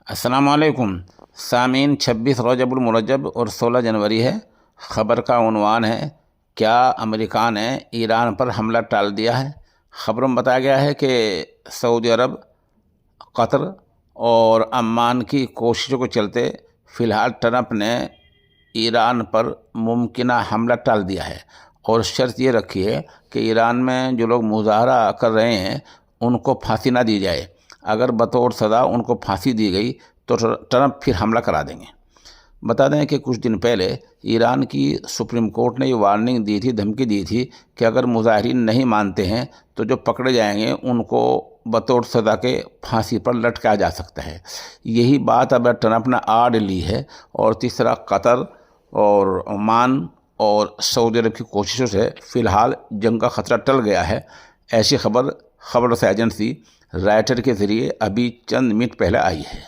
السلام علیکم سامعین، 26 رجب المرجب اور 16 جنوری ہے۔ خبر کا عنوان ہے کیا امریکہ نے ایران پر حملہ ٹال دیا ہے۔ خبروں میں بتایا گیا ہے کہ سعودی عرب، قطر اور عمان کی کوششوں کے چلتے فی الحال ٹرمپ نے ایران پر ممکنہ حملہ ٹال دیا ہے اور شرط یہ رکھی ہے کہ ایران میں جو لوگ مظاہرہ کر رہے ہیں ان کو پھانسی نہ دی جائے۔ اگر بطور سزا ان کو پھانسی دی گئی تو ٹرمپ پھر حملہ کرا دیں گے۔ بتا دیں کہ کچھ دن پہلے ایران کی سپریم کورٹ نے یہ وارننگ دی تھی، دھمکی دی تھی کہ اگر مظاہرین نہیں مانتے ہیں تو جو پکڑے جائیں گے ان کو بطور سزا کے پھانسی پر لٹکایا جا سکتا ہے۔ یہی بات اب ٹرمپ نے آڑ لی ہے اور تیسرا قطر اور عمان اور سعودی عرب کی کوششوں سے فی الحال جنگ کا خطرہ ٹل گیا ہے۔ ایسی خبر رساں ایجنسی رائٹر کے ذریعے ابھی چند منٹ پہلے آئی ہے۔